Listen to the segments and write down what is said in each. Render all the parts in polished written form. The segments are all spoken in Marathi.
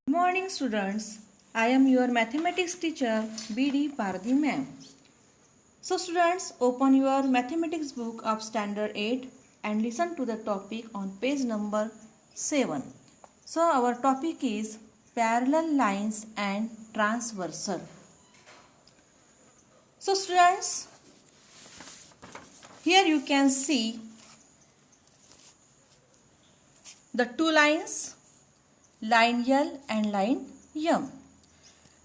Good morning students. I am your mathematics teacher B.D. Pardi ma'am. So students, open your mathematics book of standard 8 and listen to the topic on page number 7. So our topic is parallel lines and transversal. So students, here you can see the two lines, line L and line M.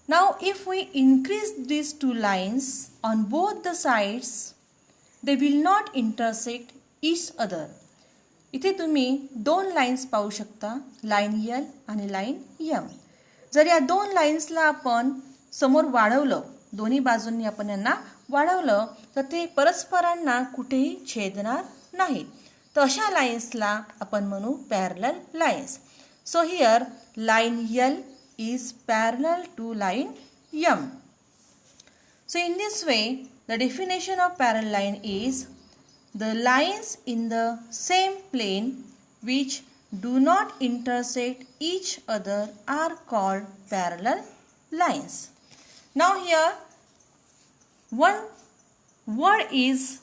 Now if we increase these two lines on both the sides, they will not intersect each other. इथे तुम्ही दोन लाईन्स पाहू शकता, लाईन L आणि लाईन M. जर या दोन लाईन्सला आपण समोर वाढवलं, दोन्ही बाजूंनी आपण यांना वाढवलं तर ते परस्परांना कुठेही छेदणार नाहीत. तर अशा लाईन्सला आपण म्हणू parallel lines. So here line L is parallel to line M. So in this way, the definition of parallel line is the lines in the same plane which do not intersect each other are called parallel lines. Now here one word is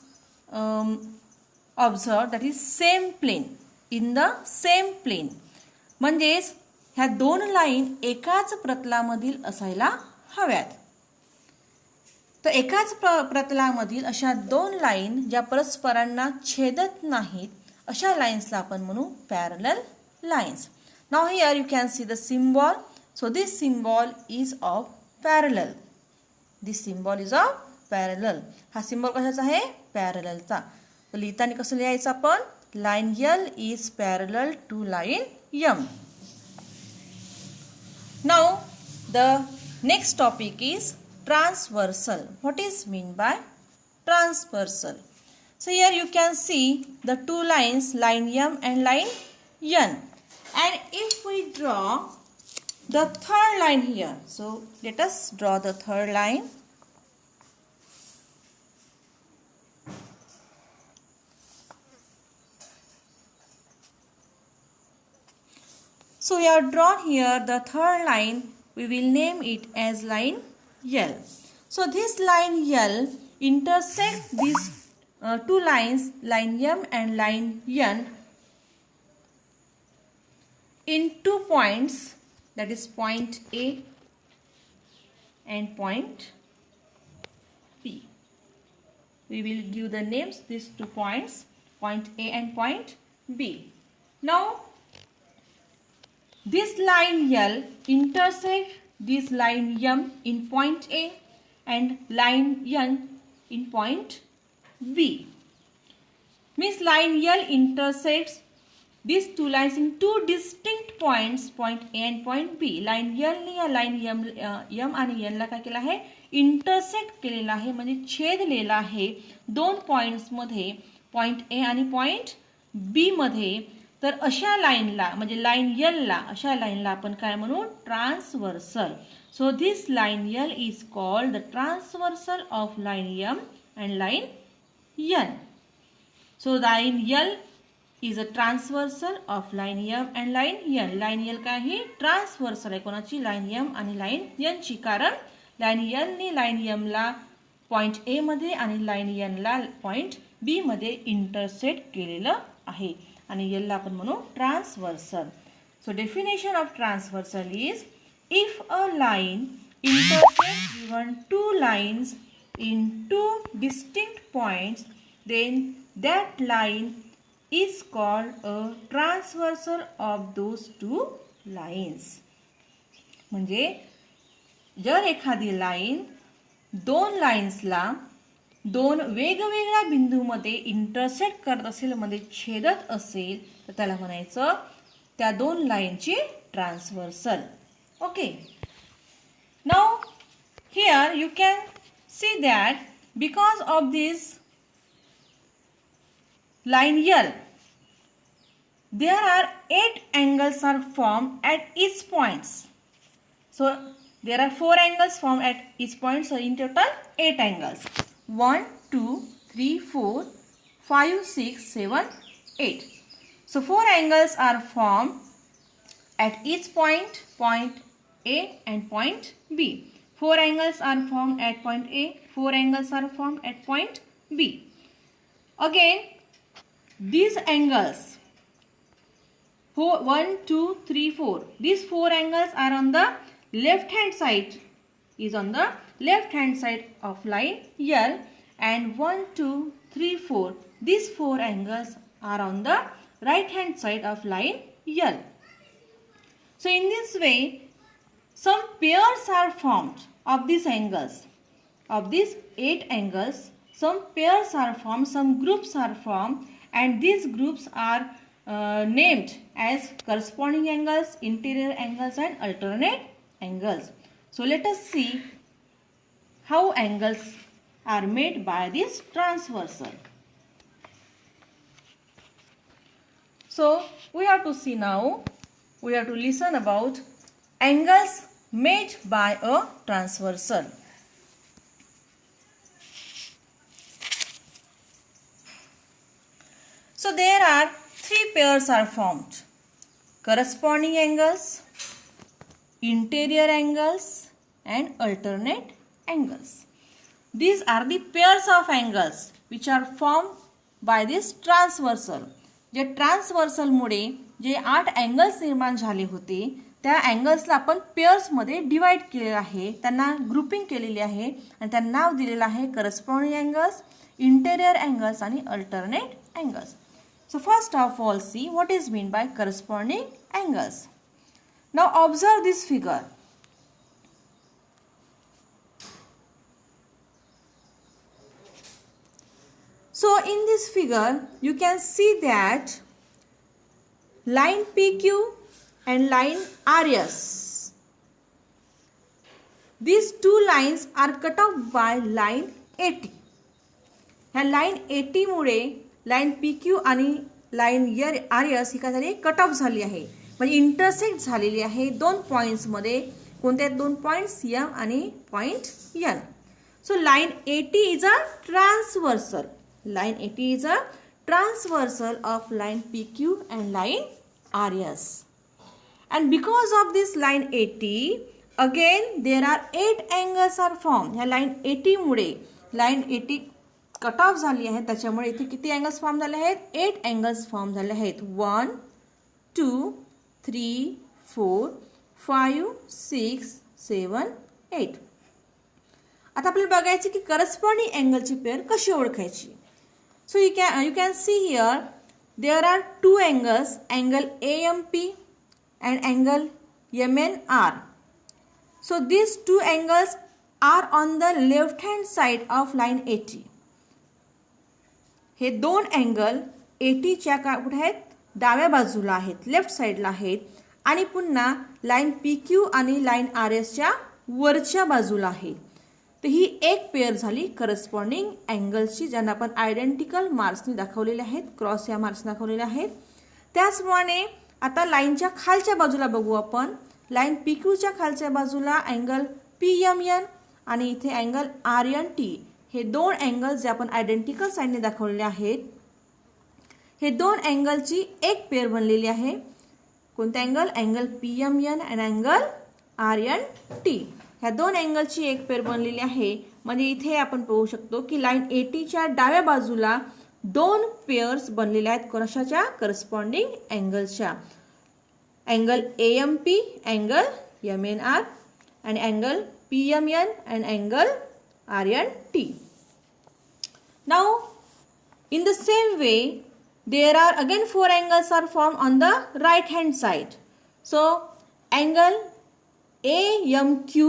observed, that is same plane. In the same plane. म्हणजेच ह्या दोन लाईन एकाच प्रतलामधील असायला हव्यात. तर एकाच प्रतलामधील अशा दोन लाईन ज्या परस्परांना छेदत नाहीत अशा लाईन्सला आपण म्हणू parallel lines. Now here you can see the symbol. So this symbol is of parallel. This symbol is of parallel. हा सिम्बॉल कशाचा आहे? पॅरललचा. तर लिहिताना कसं लिहायचं आपण? Line L is parallel to line M. Now the next topic is transversal. What is mean by transversal? So here you can see the two lines, line M and line N. And if we draw the third line here, so let us draw the third line. So we have drawn here the third line. We will name it as line L. So this line L intersects these two lines, line M and line N, in 2 points, that is point A and point B. We will give the names these 2 points, point A and point B. Now this line L intersects this line M in point A and line N in point B. Means line L intersects these two lines in two distinct points, point A and point B. Line L ने या line M आणि N ला काय केलं आहे? इंटरसेक्ट केलेला आहे, म्हणजे छेदलेला आहे दोन पॉइंट्स मध्ये, पॉइंट A आणि पॉइंट B मध्ये. तर अशा लाईनला म्हणजे लाईन L ला, अशा लाईनला आपण काय म्हणू? Transversal. So this line L is called the transversal of line M and line N. So line L is a transversal of line M and line N. Line L काय आहे? ट्रान्सव्हर्सल आहे. कोणाची? लाईन M आणि लाईन N ची. कारण लाईन L ने लाईन M ला पॉइंट A मध्ये आणि लाईन N ला पॉइंट B मध्ये इंटरसेक्ट केलेलं आहे. आणि L ला आपण म्हणू transversal. So definition of transversal is if a line intersects given two lines in two distinct points, then that line is called a transversal of those two lines. म्हणजे जर एखादी लाईन दोन लाईन्सला दोन वेगवेगळ्या बिंदूमध्ये इंटरसेक्ट करत असेल, मध्ये छेदत असेल, तर त्याला म्हणायचं त्या दोन लाईनची transversal. Okay. Now here you can see that because of this line L, there are 8 angles are formed at each points. So there are 4 angles formed at each point. So in total 8 angles. 1, 2, 3, 4, 5, 6, 7, 8. So 4 angles are formed at each point, point A and point B. 4 angles are formed at point A, 4 angles are formed at point B. Again, these angles, 1, 2, 3, 4. These 4 angles are on the left hand side, is on the left hand side of line L, and 1, 2, 3, 4. These 4 angles are on the right hand side of line L. So in this way, some pairs are formed of these angles. Of these 8 angles, some pairs are formed, some groups are formed, and these groups are named as corresponding angles, interior angles, and alternate angles. So let us see how angles are made by this transversal. So we have to see now, we have to listen about angles made by a transversal. So there are 3 pairs are formed: corresponding angles, interior angles, and alternate angles. These are the pairs of angles which are formed by this transversal. जे ट्रान्सवर्सल मुळे जे 8 अँगल्स निर्माण झाले होते त्या अँगल्सला आपण पेअर्स मध्ये डिवाइड केले आहे, त्यांना ग्रुपिंग केलेली आहे आणि त्यांना नाव दिलेलं आहे करस्पॉन्डिंग अँगल्स, इंटेरियर अँगल्स आणि alternate angles. So first of all, see what is meant by corresponding angles. Now observe this figure. So in this figure you can see that line PQ and line RS, these two lines are cut off by line AT. ह्या लाइन AT मुळे लाइन PQ आणि लाइन RS ही काय झाली, कट ऑफ झाली आहे, म्हणजे इंटरसेक्ट झालेली आहे दोन पॉइंट्स मध्ये. कोणत्या दोन पॉइंट्स, M आणि point N. So line AT is a transversal. Line AT is a transversal of line PQ and line RS. And because of this line AT, again there are 8 angles are formed. ह्या line AT मुळे line AT कट ऑफ झाली आहे, त्याच्यामुळे इथे किती अँगल्स फॉर्म झाले आहेत, 8 अँगल्स फॉर्म झाले आहेत. 1 2 3 4 5 6 7 8. आता आपल्याला बघायचे की करस्पॉन्डिंग अँगलची पेअर कशी ओळखायची. So you can see here there are two angles, angle AMP and angle MNR. So these two angles are on the left hand side of line AT. हे दोन अँगल AT च्या कुठे आहेत, डाव्या बाजूला आहेत, लेफ्ट साइडला आहेत, आणि पुन्हा लाइन PQ आणि लाइन RS च्या वरच्या बाजूला आहेत. तर ही एक पेअर झाली करस्पॉन्डिंग अँगल्सची, ज्यांना आपण आयडेंटिकल मार्क्सनी दाखवलेले आहेत, क्रॉस या मार्क्स दाखवलेले आहेत. त्याचप्रमाणे आता लाईनच्या खालच्या बाजूला बघू आपण. लाइन PQ च्या खालच्या बाजूला अँगल PMN आणि इथे अँगल RNT. हे दोन अँगल्स जे आपण आयडेंटिकल साइनने दाखवलेले आहेत, हे दोन अँगलची एक पेअर बनलेली आहे. कोणते अँगल, अँगल PMN आणि अँगल RNT. ह्या दोन अँगलची एक पेअर बनलेली आहे. म्हणजे इथे आपण पाहू शकतो की लाइन AT च्या डाव्या बाजूला दोन पेअर्स बनलेल्या आहेत. कशाच्या, करस्पॉन्डिंग अँगल्सच्या. अँगल AMP, अँगल MNR आणि angle PMN and angle RNT. Now in the same way there are again 4 angles are formed on the right hand side. So angle AMQ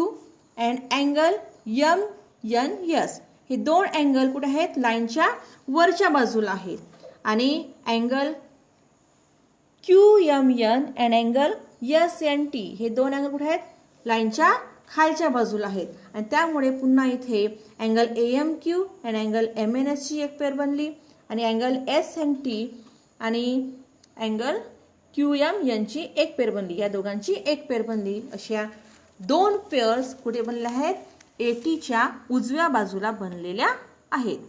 and angle MNS हे दोन अँगल कुठे आहेत, लाईनच्या वरच्या बाजूला आहेत. आणि angle QMN and angle SNT हे दोन अँगल कुठे आहेत, लाईनच्या खालच्या बाजूला आहेत. आणि त्यामुळे पुन्हा इथे अँगल AMQ आणि अँगल MNS ची एक पेअर बनली आणि अँगल SNT आणि अँगल QMN ची एक पेअर बनली. या दोघांची एक पेअर बनली. अशा दोन पेअर्स कुठे बनल्या आहेत, AT च्या उजव्या बाजूला बनलेल्या आहेत.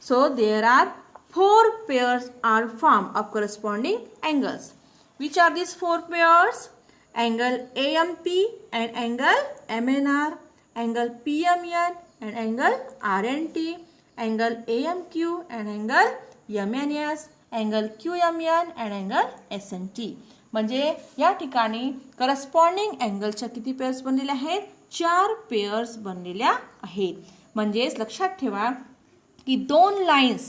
So there are 4 pairs are formed of corresponding angles. Which are these 4 pairs? angle AMP and angle MNR, angle PMN and angle RNT, angle AMQ and angle MNS, angle QMN and angle SNT. म्हणजे या ठिकाणी करस्पॉन्डिंग अँगलच्या किती पेअर्स बनलेल्या आहेत? 4 पेअर्स बनलेल्या आहेत. म्हणजेच लक्षात ठेवा की 2 लाईन्स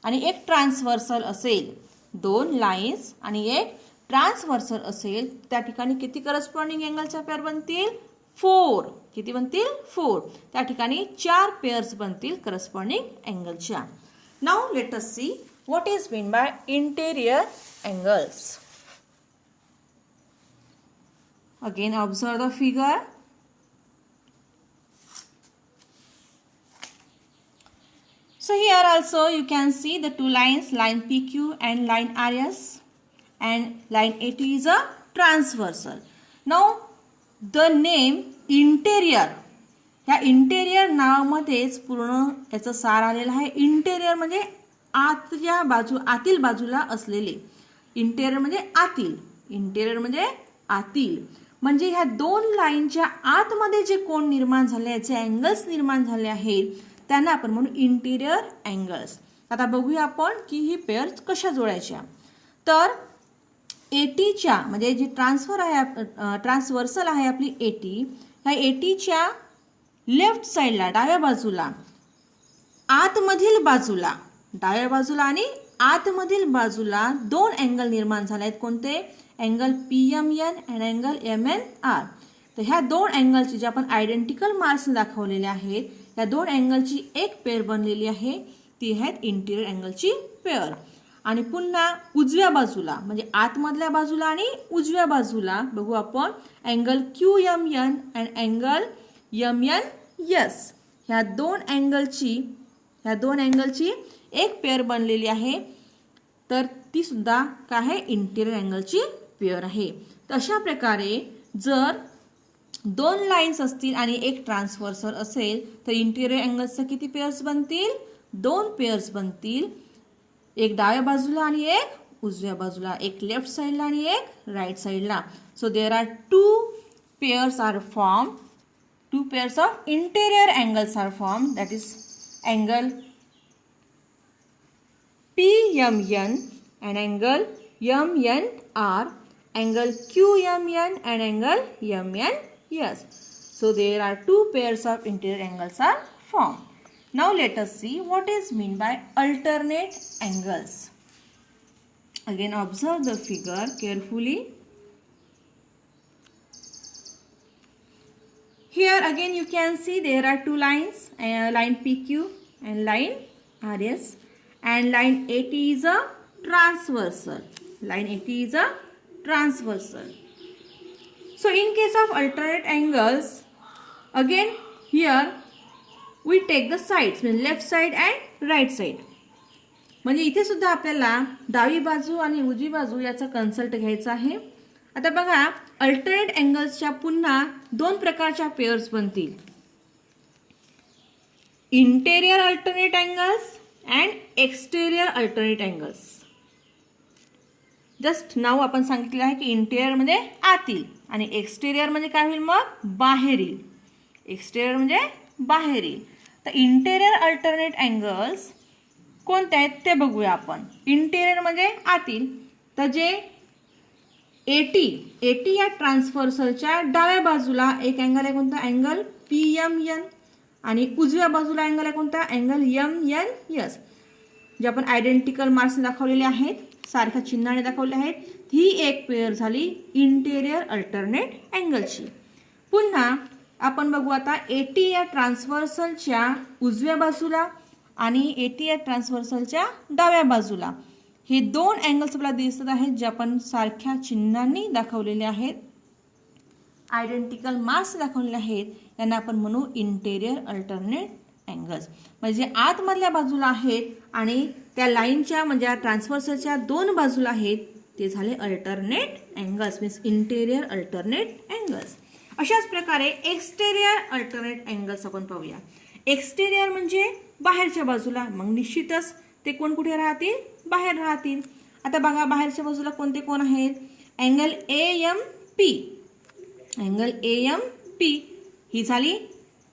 आणि एक ट्रान्सव्हर्सल असेल, 2 लाईन्स आणि एक ट्रान्सव्हर्सल असेल, त्या ठिकाणी किती करस्पॉन्डिंग अँगलच्या पेअर बनतील? 4. किती बनतील? 4. त्या ठिकाणी 4 पेअर्स बनतील करस्पॉन्डिंग अँगलच्या. Now let us see what is mean by interior angles. Again observe the figure. So here also you can see the 2 lines, line PQ and line RS, and line AT is a transversal. Now the name interior, या इंटेरियर नावामध्येच पूर्ण याचा सार आलेला आहे. इंटेरियर म्हणजे आतल्या बाजू, आतील बाजूला असलेले. इंटेरियर म्हणजे आतील, इंटेरियर म्हणजे आतील. म्हणजे ह्या 2 लाईनच्या आतमध्ये जे कोन निर्माण झाले आहेत, जे अँगल्स निर्माण झाले आहेत, त्यांना आपण म्हणू इंटेरियर अँगल्स. आता बघूया आपण की ही पेअर्स कशा जोडायच्या. तर एटीच्या म्हणजे जी ट्रान्सव्हर्सल आहे आपली एटी, ह्या एटीच्या लेफ्ट साईडला डाव्या बाजूला, आतमधील बाजूला, डाव्या बाजूला आणि आतमधील बाजूला 2 अँगल निर्माण झाले आहेत. कोणते? अँगल PMN आणि अँगल MNR. तर ह्या 2 अँगलची जे आपण आयडेंटिकल मार्क्स दाखवलेले आहेत, या 2 अँगलची एक पेअर बनलेली आहे, ती आहेत इंटिरियर अँगलची पेअर. आणि पुन्हा उजव्या बाजूला म्हणजे आतमधल्या बाजूला आणि उजव्या बाजूला बघू आपण अँगल QMN आणि अँगल MNS. ह्या 2 अँगलची एक पेअर बनलेली आहे, तर ती सुद्धा काय आहे? इंटिरियर अँगलची पेअर आहे. तर अशा प्रकारे जर 2 लाईन्स असतील आणि एक ट्रान्सव्हर्सल असेल तर इंटिरियर अँगल्सचे किती पेअर्स बनतील? 2 पेअर्स बनतील. एक डाव्या बाजूला आणि एक उजव्या बाजूला, एक लेफ्ट साईडला आणि एक राईट साईडला. So there are 2 pairs are form, 2 pairs of interior angles are form, that is angle PMN and angle MNR, angle QMN and angle MNS. So there are 2 pairs of interior angles are formed. Now let us see what is mean by alternate angles. Again observe the figure carefully. Here again you can see there are 2 lines, line PQ and line RS. And line AT is a transversal. Line AT is a transversal. So in case of alternate angles, again here we take the sides, means left side and right side. म्हणजे इथे सुद्धा आपल्याला डावी बाजू आणि उजवी बाजू याचा कन्सल्ट घ्यायचा आहे. आता बघा अल्टरनेट अँगल्सच्या पुन्हा 2 प्रकारच्या पेअर्स बनतील. Interior alternate angles and exterior alternate angles. Just नाव आपण सांगितलं आहे की इंटेरियर म्हणजे आतील आणि एक्सटेरियर म्हणजे काय होईल? मग बाहेरील. एक्सटेरियर म्हणजे बाहेरील. तर इंटेरियर अल्टरनेट अँगल्स कोणते आहेत ते बघूया आपण. इंटेरियर म्हणजे आतील, तर जे एटी या ट्रान्सव्हर्सलच्या डाव्या बाजूला एक अँगल आहे, कोणता? Angle PMN. आणि उजव्या बाजूला अँगल आहे कोणता? Angle MNS. जे आपण आयडेंटिकल मार्क्स दाखवलेले आहेत, सारख्या चिन्हाने दाखवले आहेत, ही एक पेअर झाली इंटेरियर अल्टरनेट अँगलची. पुन्हा आपण बघू आता एटी या ट्रान्सव्हर्सलच्या उजव्या बाजूला आणि एटी या ट्रान्सव्हर्सलच्या डाव्या बाजूला हे 2 अँगल्स आपल्याला दिसत आहेत, जे आपण सारख्या चिन्हांनी दाखवलेले आहेत, आयडेंटिकल मार्क्स दाखवलेले आहेत, यांना आपण म्हणू इंटेरियर अल्टरनेट अँगल्स. म्हणजे आतमधल्या बाजूला आहेत आणि त्या लाईनच्या म्हणजे ट्रान्सव्हर्सलच्या 2 बाजूला आहेत, ते झाले alternate angles, means interior alternate angles. अशाच प्रकारे एक्सटेरियर अल्टरनेट अँगल्स आपण पाहूया. एक्सटेरियर म्हणजे बाहेरच्या बाजूला, मग निश्चितच ते कोण कुठे राहतील? बाहेर राहतील. आता बघा बाहेरच्या बाजूला कोणते कोण आहेत? अँगल AMP अँगल AMP ही झाली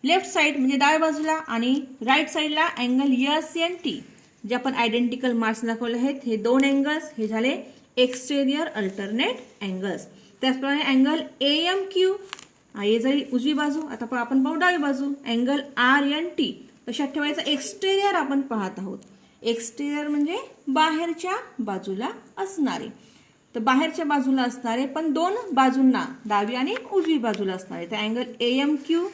लेफ्ट साइड म्हणजे डाव्या बाजूला, आणि राईट साइडला अँगल SNT जे आपण आयडेंटिकल मार्क्स दाखवले आहेत. हे दोन अँगल्स हे झाले एक्सटेरियर अल्टरनेट अँगल्स. त्याचप्रमाणे अँगल AMQ हे झाली उजवी बाजू. आता आपण पाहू डावी बाजू. अँगल RNT कशात ठेवायचा, एक्सटेरियर आपण पाहत आहोत. एक्सटेरियर म्हणजे बाहेरच्या बाजूला असणारे, तर बाहेरच्या बाजूला असणारे पण दोन बाजूंना डावी आणि उजवी बाजूला असणारे, तर अँगल AMQ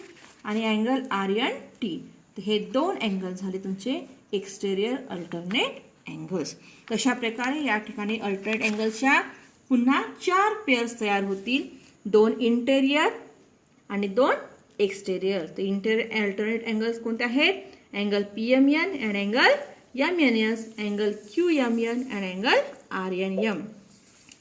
आणि अँगल RNT. तर हे दोन अँगल झाले तुमचे एक्सटेरियर अल्टरनेट अँगल्स. तशा प्रकारे या ठिकाणी अल्टरनेट अँगल्सच्या पुन्हा 4 पेअर्स तयार होतील, 2 इंटेरियर आणि 2 एक्सटेरियर. तर इंटेरियर अल्टरनेट अँगल्स कोणते आहेत, angle PMN and angle MNS, angle QMN and angle RNM.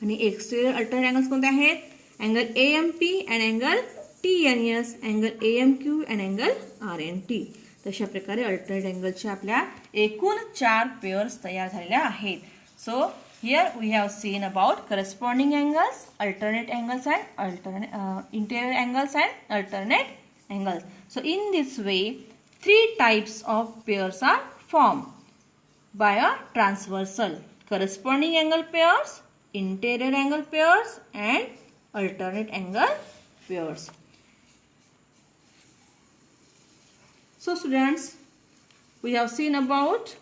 आणि एक्सटेरियर अल्टरनेट अँगल्स कोणते आहेत, angle AMP and angle TNS, angle AMQ and angle RNT. तशा प्रकारे अल्टरनेट अँगलच्या आपल्या एकूण 4 पेअर्स तयार झालेल्या आहेत. So here we have seen about corresponding angles, alternate angles and interior angles and alternate angles. So in this way 3 types of pairs are formed by a transversal: corresponding angle pairs, interior angle pairs and alternate angle pairs. So students, we have seen about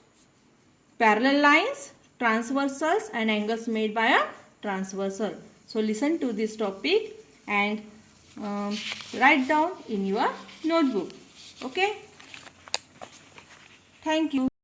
parallel lines, transversals and angles made by a transversal. So listen to this topic and write down in your notebook. Okay? Thank you.